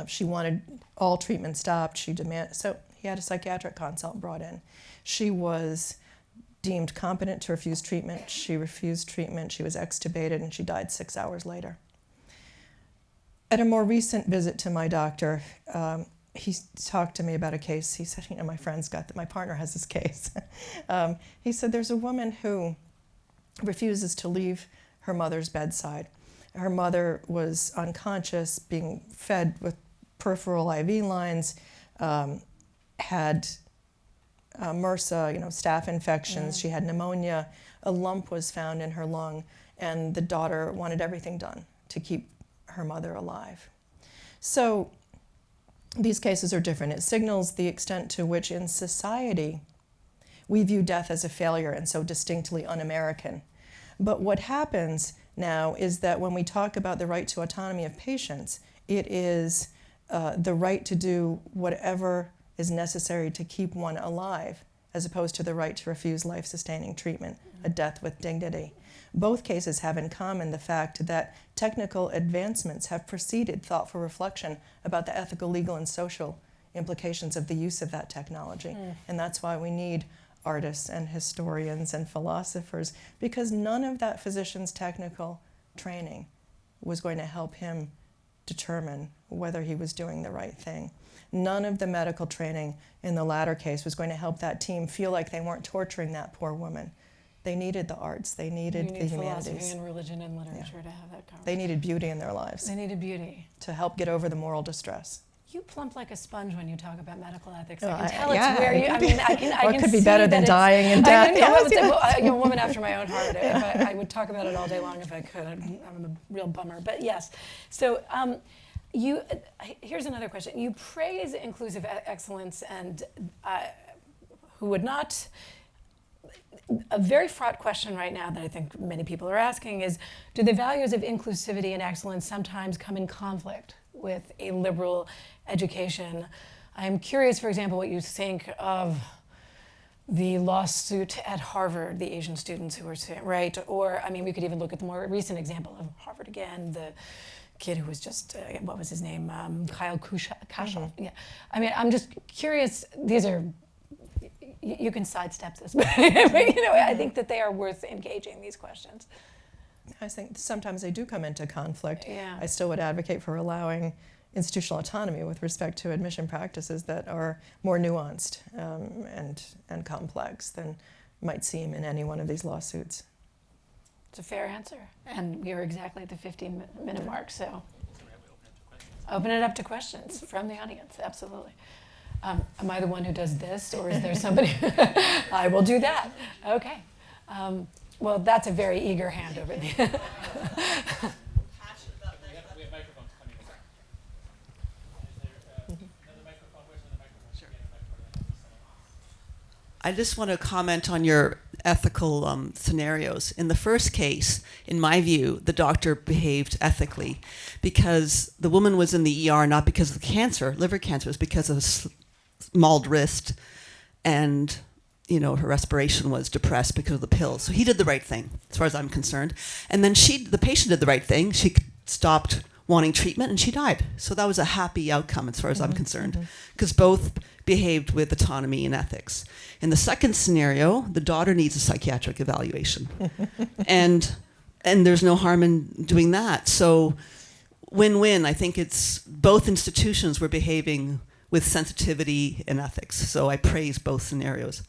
She wanted all treatment stopped. So he had a psychiatric consult brought in. She was deemed competent to refuse treatment. She refused treatment. She was extubated, and she died 6 hours later. At a more recent visit to my doctor, he talked to me about a case. He said, my friend's got that. My partner has this case. He said, there's a woman who refuses to leave her mother's bedside. Her mother was unconscious, being fed with peripheral IV lines, had MRSA, staph infections. She had pneumonia. A lump was found in her lung, and the daughter wanted everything done to keep her mother alive. So these cases are different. It signals the extent to which in society we view death as a failure and so distinctly un-American. But what happens now is that when we talk about the right to autonomy of patients, it is the right to do whatever is necessary to keep one alive, as opposed to the right to refuse life-sustaining treatment, a death with dignity. Both cases have in common the fact that technical advancements have preceded thoughtful reflection about the ethical, legal, and social implications of the use of that technology. And that's why we need artists and historians and philosophers, because none of that physician's technical training was going to help him determine whether he was doing the right thing. None of the medical training in the latter case was going to help that team feel like they weren't torturing that poor woman. They needed the arts, they needed the humanities. Philosophy and religion and literature to have that conversation. They needed beauty in their lives. They needed beauty. To help get over the moral distress. You plump like a sponge when you talk about medical ethics. Oh, I can tell it's where you, I can what could be see better than dying in death? I'm a woman after my own heart. I would talk about it all day long if I could. I'm a real bummer, but yes. So here's another question. You praise inclusive excellence, and who would not? A very fraught question right now that I think many people are asking is, do the values of inclusivity and excellence sometimes come in conflict with a liberal education? I'm curious, for example, what you think of the lawsuit at Harvard, the Asian students who were right, or we could even look at the more recent example of Harvard again, the kid who was just, what was his name, Kyle Kashoff. Yeah, I'm just curious. These are, you can sidestep this, but I think that they are worth engaging, these questions. I think sometimes they do come into conflict. Yeah. I still would advocate for allowing institutional autonomy with respect to admission practices that are more nuanced and complex than might seem in any one of these lawsuits. It's a fair answer. And we are exactly at the 15-minute mark, so open it up to questions from the audience, absolutely. Am I the one who does this, or is there somebody? I will do that. Okay. Well, that's a very eager hand over there. We have microphones coming. Is there another microphone? Where's the microphone? Sure. I just want to comment on your ethical scenarios. In the first case, in my view, the doctor behaved ethically because the woman was in the ER not because of cancer, liver cancer, it was because of a mauled wrist, and her respiration was depressed because of the pills. So he did the right thing, as far as I'm concerned. And then the patient did the right thing. She stopped wanting treatment and she died. So that was a happy outcome as far as I'm concerned, because both behaved with autonomy and ethics. In the second scenario, the daughter needs a psychiatric evaluation. and there's no harm in doing that. So win-win. I think it's both institutions were behaving with sensitivity and ethics. So I praise both scenarios.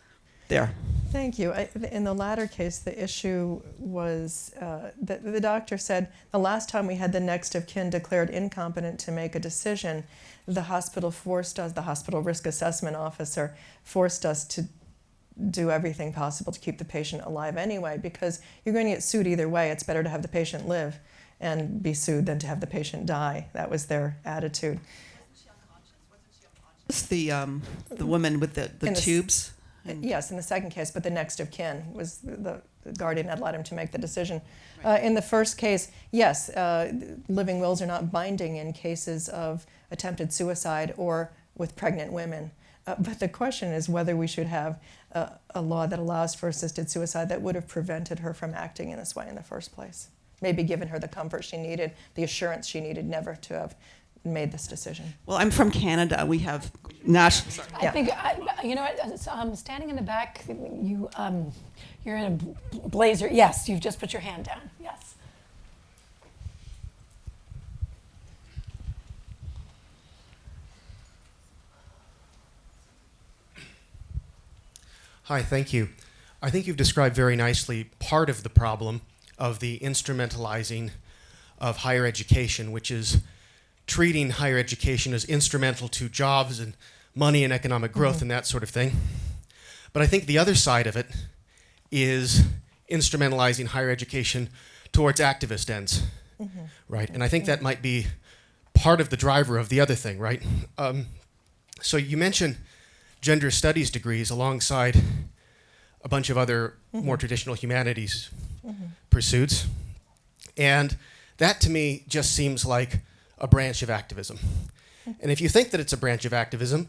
there. Thank you. In the latter case, the issue was that the doctor said the last time we had the next of kin declared incompetent to make a decision, the hospital forced us, the hospital risk assessment officer forced us to do everything possible to keep the patient alive anyway, because you're going to get sued either way. It's better to have the patient live and be sued than to have the patient die. That was their attitude. Wasn't she unconscious? The woman with the tubes? Yes, in the second case, but the next of kin was the guardian had allowed him to make the decision. In the first case, yes, living wills are not binding in cases of attempted suicide or with pregnant women. But the question is whether we should have a law that allows for assisted suicide that would have prevented her from acting in this way in the first place. Maybe given her the comfort she needed, the assurance she needed never to have made this decision. Well, I'm from Canada. We have national. I think you know what. Standing in the back, you're in a blazer. Yes, you've just put your hand down. Yes. Hi, thank you. I think you've described very nicely part of the problem of the instrumentalizing of higher education, which is treating higher education as instrumental to jobs and money and economic growth and that sort of thing. But I think the other side of it is instrumentalizing higher education towards activist ends, right? And I think that might be part of the driver of the other thing, right? So you mentioned gender studies degrees alongside a bunch of other more traditional humanities pursuits. And that to me just seems like a branch of activism. And if you think that it's a branch of activism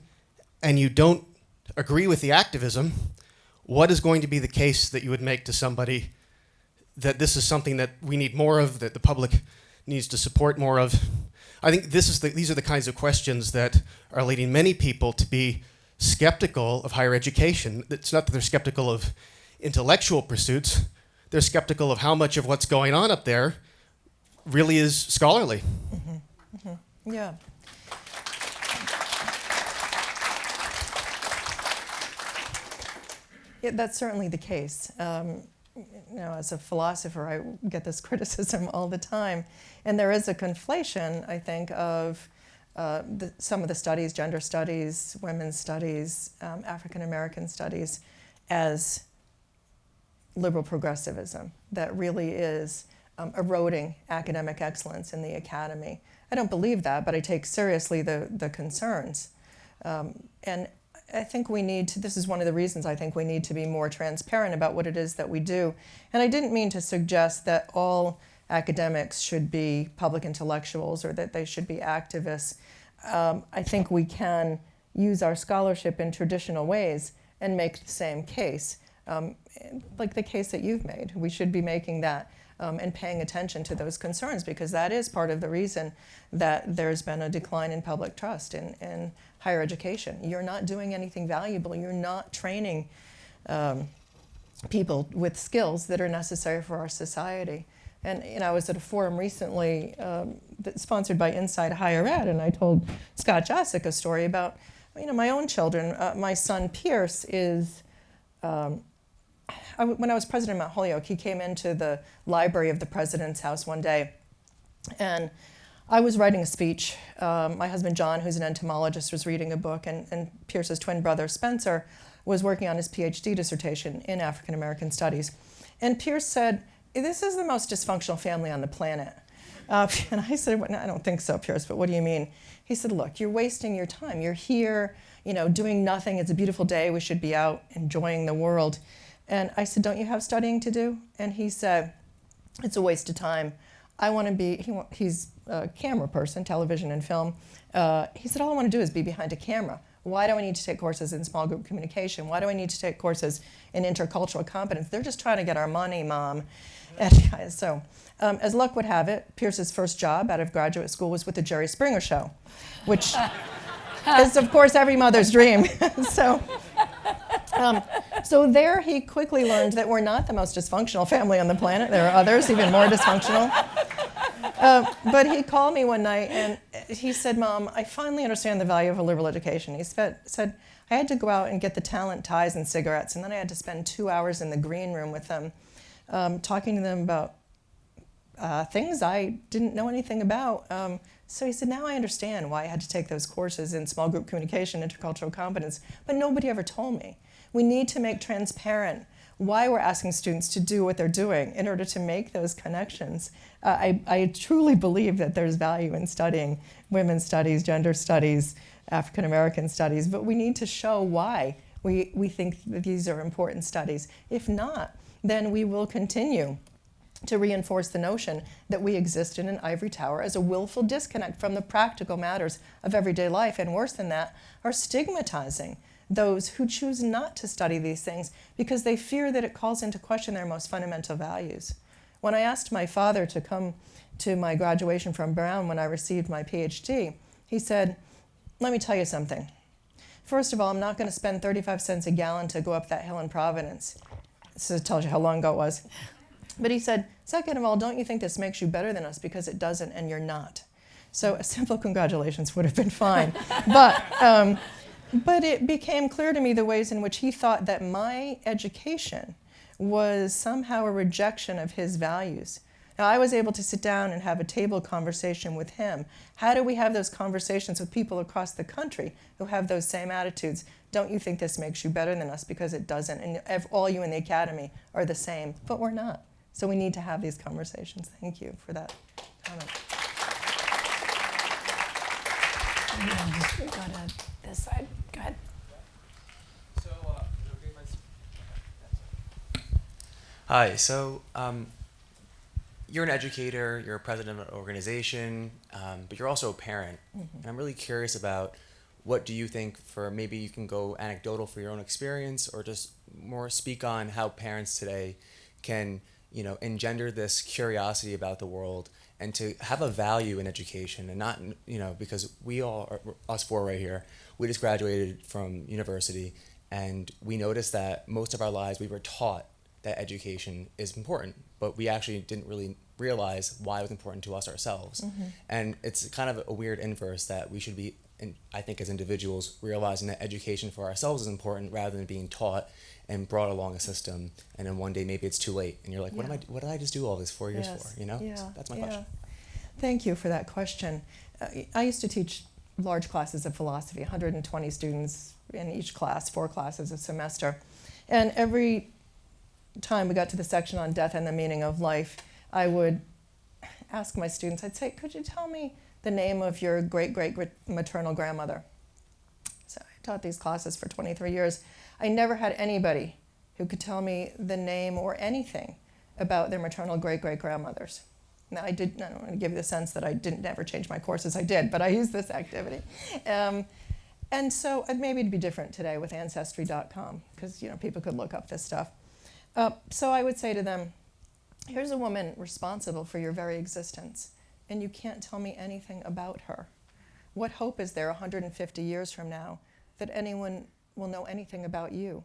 and you don't agree with the activism, what is going to be the case that you would make to somebody that this is something that we need more of, that the public needs to support more of? I think these are the kinds of questions that are leading many people to be skeptical of higher education. It's not that they're skeptical of intellectual pursuits, they're skeptical of how much of what's going on up there really is scholarly. Yeah. Yeah, that's certainly the case. As a philosopher, I get this criticism all the time. And there is a conflation, I think, of some of the studies, gender studies, women's studies, African American studies, as liberal progressivism that really is eroding academic excellence in the academy. I don't believe that, but I take seriously the concerns. And I think we need to, this is one of the reasons I think we need to be more transparent about what it is that we do. And I didn't mean to suggest that all academics should be public intellectuals or that they should be activists. I think we can use our scholarship in traditional ways and make the same case, like the case that you've made. We should be making that and paying attention to those concerns, because that is part of the reason that there's been a decline in public trust in higher education. You're not doing anything valuable. You're not training people with skills that are necessary for our society. And I was at a forum recently sponsored by Inside Higher Ed, and I told Scott Josick a story about my own children. My son Pierce is, when I was president of Mount Holyoke, he came into the library of the president's house one day, and I was writing a speech. My husband John, who's an entomologist, was reading a book, and Pierce's twin brother Spencer was working on his PhD dissertation in African American studies. And Pierce said, "This is the most dysfunctional family on the planet." And I said, well, no, I don't think so, Pierce, but what do you mean? He said, "Look, you're wasting your time. You're here, doing nothing. It's a beautiful day. We should be out enjoying the world." And I said, "Don't you have studying to do?" And he said, "It's a waste of time. I want to be," he's a camera person, television and film. He said, "All I want to do is be behind a camera. Why do I need to take courses in small group communication? Why do I need to take courses in intercultural competence? They're just trying to get our money, Mom." And so, as luck would have it, Pierce's first job out of graduate school was with the Jerry Springer Show, which is, of course, every mother's dream. So there he quickly learned that we're not the most dysfunctional family on the planet. There are others even more dysfunctional. But he called me one night and he said, "Mom, I finally understand the value of a liberal education." He said, "I had to go out and get the talent ties and cigarettes, and then I had to spend 2 hours in the green room with them, talking to them about things I didn't know anything about." So he said, "Now I understand why I had to take those courses in small group communication, intercultural competence, but nobody ever told me." We need to make transparent why we're asking students to do what they're doing in order to make those connections. I truly believe that there's value in studying women's studies, gender studies, African American studies, but we need to show why we think that these are important studies. If not, then we will continue to reinforce the notion that we exist in an ivory tower as a willful disconnect from the practical matters of everyday life, and worse than that, are stigmatizing those who choose not to study these things because they fear that it calls into question their most fundamental values. When I asked my father to come to my graduation from Brown when I received my PhD, he said, "Let me tell you something. First of all, I'm not going to spend 35 cents a gallon to go up that hill in Providence." So it tells you how long ago it was. But he said, "Second of all, don't you think this makes you better than us? Because it doesn't, and you're not." So a simple congratulations would have been fine. But it became clear to me the ways in which he thought that my education was somehow a rejection of his values. Now, I was able to sit down and have a table conversation with him. How do we have those conversations with people across the country who have those same attitudes? Don't you think this makes you better than us? Because it doesn't. And all you in the academy are the same, but we're not. So we need to have these conversations. Thank you for that comment. Go to this side. Go ahead. So, hi. So, you're an educator, you're a president of an organization, but you're also a parent. Mm-hmm. And I'm really curious about what do you think for, maybe you can go anecdotal for your own experience, or just more speak on how parents today can, engender this curiosity about the world and to have a value in education, and not, because we all are, us four right here, we just graduated from university, and we noticed that most of our lives we were taught that education is important, but we actually didn't really realize why it was important to us ourselves. Mm-hmm. And it's kind of a weird inverse that we should be, I think as individuals, realizing that education for ourselves is important rather than being taught and brought along a system, and then one day maybe it's too late and you're like, what did I just do all this 4 years for? Yeah. So that's my question. Thank you for that question. I used to teach large classes of philosophy, 120 students in each class, 4 classes a semester. And every time we got to the section on death and the meaning of life, I would ask my students, I'd say, "Could you tell me the name of your great-great-maternal grandmother?" So I taught these classes for 23 years. I never had anybody who could tell me the name or anything about their maternal great-great-grandmothers. Now, I don't want to give you the sense that I didn't ever change my courses. I did, but I used this activity. And so maybe it'd be different today with Ancestry.com, because people could look up this stuff. So I would say to them, here's a woman responsible for your very existence, and you can't tell me anything about her. What hope is there 150 years from now that anyone will know anything about you?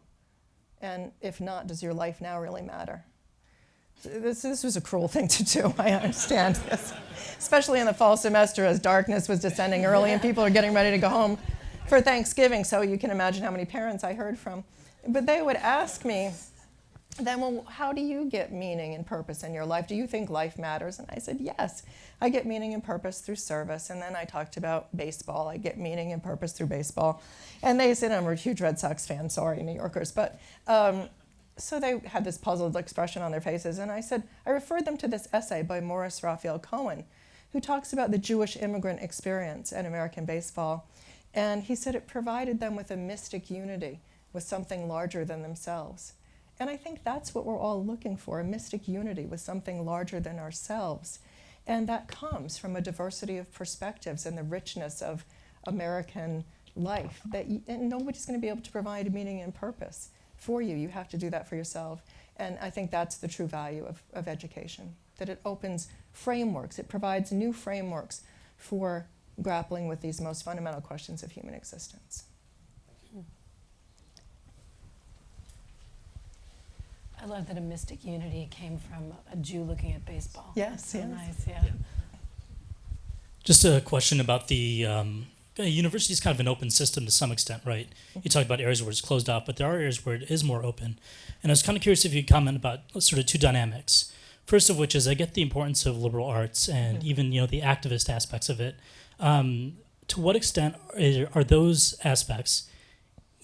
And if not, does your life now really matter? This was a cruel thing to do, I understand this. Especially in the fall semester as darkness was descending early and people are getting ready to go home for Thanksgiving, so you can imagine how many parents I heard from. But they would ask me, then, well, how do you get meaning and purpose in your life? Do you think life matters? And I said, yes, I get meaning and purpose through service. And then I talked about baseball. I get meaning and purpose through baseball. And they said, I'm a huge Red Sox fan, sorry, New Yorkers. But so they had this puzzled expression on their faces. And I said, I referred them to this essay by Morris Raphael Cohen, who talks about the Jewish immigrant experience in American baseball. And he said it provided them with a mystic unity with something larger than themselves. And I think that's what we're all looking for, a mystic unity with something larger than ourselves. And that comes from a diversity of perspectives and the richness of American life. And nobody's going to be able to provide meaning and purpose for you. You have to do that for yourself. And I think that's the true value of education, that it opens frameworks. It provides new frameworks for grappling with these most fundamental questions of human existence. I love that a mystic unity came from a Jew looking at baseball. Yes, so yes. Nice, yeah. Just a question about the university is kind of an open system to some extent, right? You talked about areas where it's closed off, but there are areas where it is more open. And I was kind of curious if you could comment about sort of two dynamics. First of which is I get the importance of liberal arts and even the activist aspects of it. To what extent are those aspects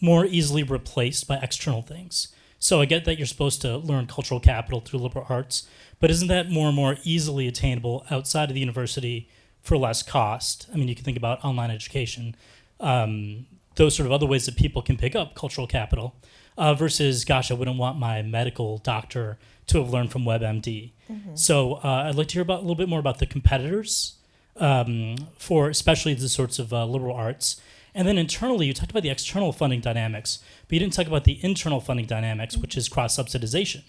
more easily replaced by external things? So I get that you're supposed to learn cultural capital through liberal arts, but isn't that more and more easily attainable outside of the university for less cost? I mean, you can think about online education, those sort of other ways that people can pick up cultural capital versus, gosh, I wouldn't want my medical doctor to have learned from WebMD. So I'd like to hear a little bit more about the competitors for especially the sorts of liberal arts. And then internally, you talked about the external funding dynamics, but you didn't talk about the internal funding dynamics, which is cross-subsidization.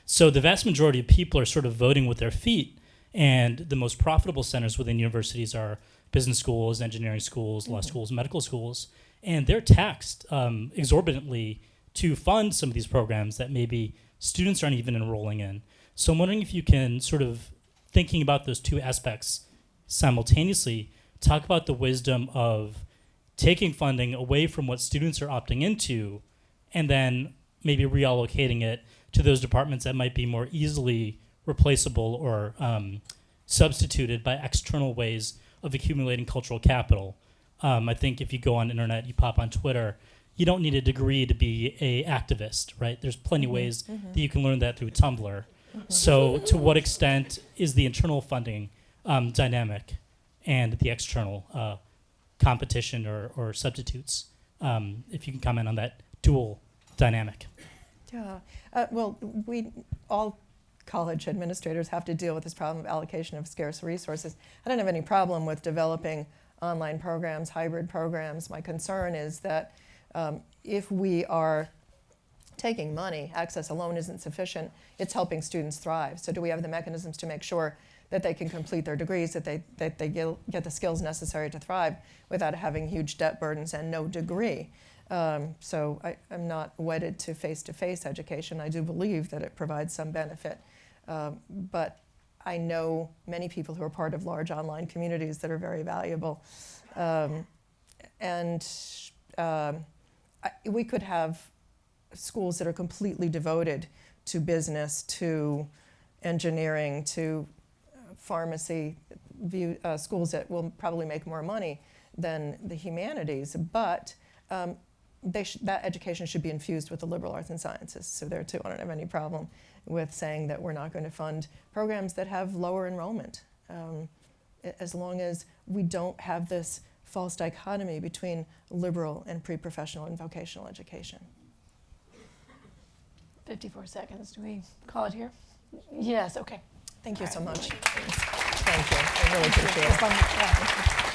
So the vast majority of people are sort of voting with their feet, and the most profitable centers within universities are business schools, engineering schools, law schools, medical schools, and they're taxed exorbitantly to fund some of these programs that maybe students aren't even enrolling in. So I'm wondering if you can sort of, thinking about those two aspects simultaneously, talk about the wisdom of taking funding away from what students are opting into and then maybe reallocating it to those departments that might be more easily replaceable or substituted by external ways of accumulating cultural capital. I think if you go on the internet, you pop on Twitter, you don't need a degree to be a activist, right? There's plenty of ways that you can learn that through Tumblr. So to what extent is the internal funding dynamic and the external competition or substitutes? If you can comment on that dual dynamic. Yeah, well, all college administrators have to deal with this problem of allocation of scarce resources. I don't have any problem with developing online programs, hybrid programs. My concern is that if we are taking money, access alone isn't sufficient, it's helping students thrive. So do we have the mechanisms to make sure that they can complete their degrees, that they get the skills necessary to thrive without having huge debt burdens and no degree? So I'm not wedded to face-to-face education. I do believe that it provides some benefit. But I know many people who are part of large online communities that are very valuable. We could have schools that are completely devoted to business, to engineering, to pharmacy, schools that will probably make more money than the humanities, but that education should be infused with the liberal arts and sciences. So there too, I don't have any problem with saying that we're not going to fund programs that have lower enrollment, as long as we don't have this false dichotomy between liberal and pre-professional and vocational education. 54 seconds. Do we call it here? Yes, okay. Thank you so much. Right. Thank you. I really appreciate it. It was fun. Yeah.